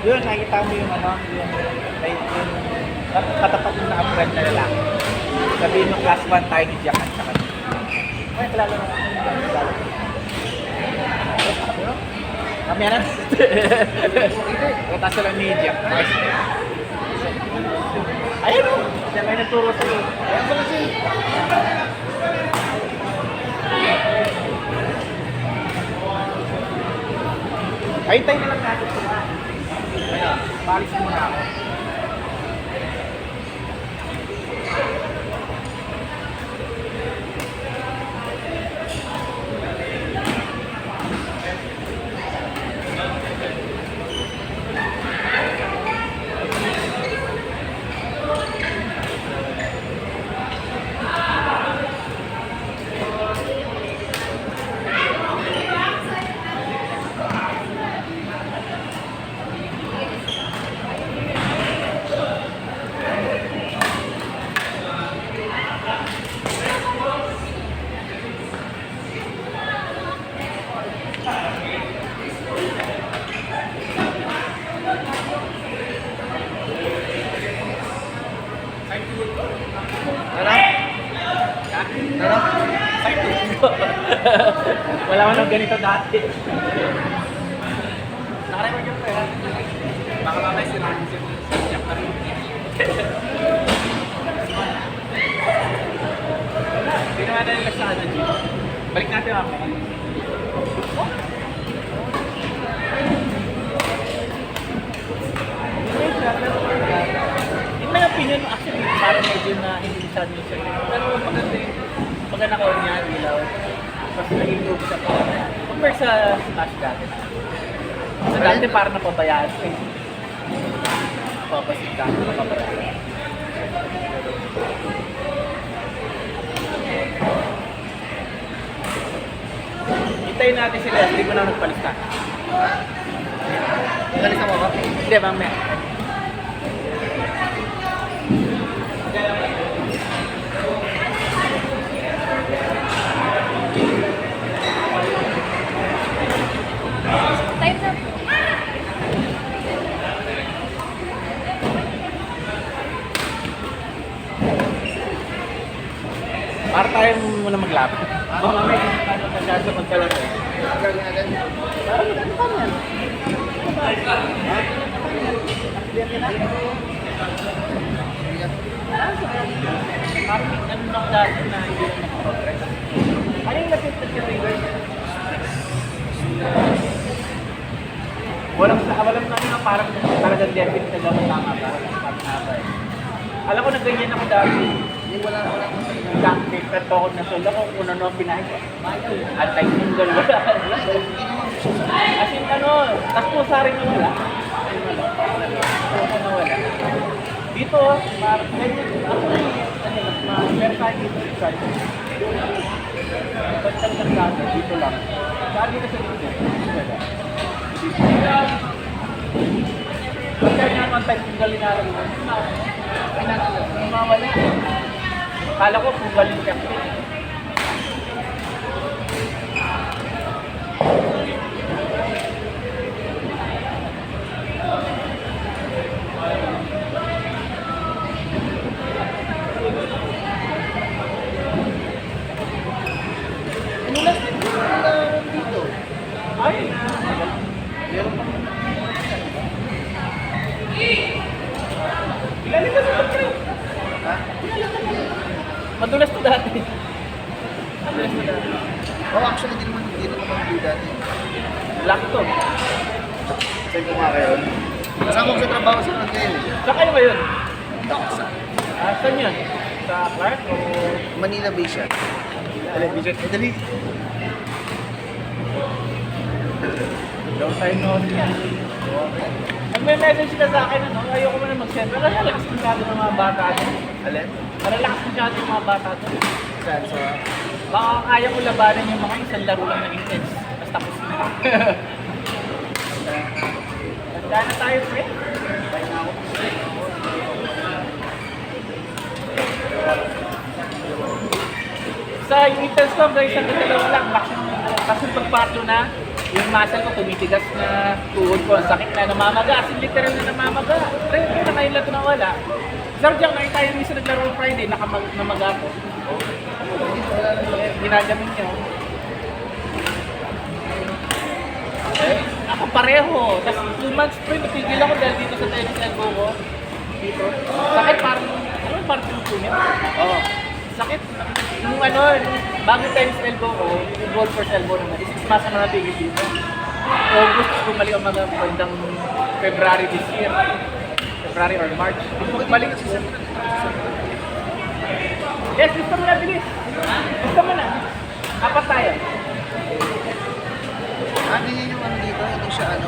Yun, nakikita mo yung ano, yung katapat yung na-upgrade na lalaki. Sabihin mo, class 1 tayo ni Jack at saka. Ay, kilala mo. Mamaya na. Katas lang ni Jack. Ayun o. Siya may nagturo sa'yo. Ayan pala siya. Ay, tayo na lang natin sila. Ayun, palis muna ako. Wala mo nang ganito dati. Nakarecord yung pera. Baka mamaya sirahan siya na rin. Hindi naman na yung sa ano, G. Balik natin mamaya. In my opinion, actually, parang medyo na hindi masyado yung siya. Pero maganda yung pagka nakaon niya, ilaw. Mas na-improve siya pa. Compare sa Smash dati. Sa dati parang napabayaan siya. Papasit dati, napabayaan. Hintayin natin sila, hindi ko na nagpalista. Nalista mo ba? Hindi, mamaya. Para tayo muna maglapit. Baka may ano ka siya sa pagkalaro. Gagawin natin. Parang ano pa yan? Parang ano lang dati na hindi na nakaprogress. Ano yung lapit na si River? Walang namin na parang talagang debit na gano'n tama para lang pag-abay. Alam ko na ganyan ako dati. Yung wala dati, katakot na sila ko kung ano ang pinahin ko. Anti-single, wala. As in ano, tapos sa rin yung wala. Dito, parang ganyan. Actually, meron tayo dito sa side. Bastang nagkasa, dito lang. Saan dito sa dito? Pagka nga anti-single inarang mo, mawala. Kala ko kung galing capsule. Ano last time dito? Ay, meron pa. Ilalim ka sa pagkain. Ha? Madulas to dati. Madulas to dati. Oh, actually, hindi naman blue dati. Black to. Saan ko nga kayo? Kasama ko sa trabaho sa Angeles. Saan kayo ba yun? Doksa. Saan yun? Sa Clark o? Manila Bay siya. Television. Dali. Long time no siya. Nagme-message na sa akin, ano, ayoko mo na mag-send. Pero nalakas masyado ng mga bata doon. Alin? Nalakas masyado yung mga bata doon. Saan? Sa... Baka kaya ko labanan yung mga isang laro lang ng intense. Basta ko sila. Tanda na tayo, friend. Bye na ako. Sa yung intense ko, guys, ang dalawa lang. Maximum Tapos yung pagpatlo na, yung muscle ko tumitigas na, tuhod ko, ang sakit na, namamaga. As in literal na namamaga. Pre, na ngayon lang ito nawala. Sir, diyan, ngayon tayo rin sa naglaro Friday, namaga ko. Ginagamin niyo. Okay. Ako pareho. Tapos 2 months pre, napigil ako dahil dito sa tennis elbow ko. Dito. Sakit parang, parang tumutunit? Oo. Sakit. Nung bago tennis elbow ko, yung golfer's elbow naman, is masa na napigil dito. August, bumalik ang mga bandang February this year. February or March. Bumalik kasi sa yes, gusto mo na, bilis. Gusto mo na. Apat tayo. Hindi yun yung dito, hindi siya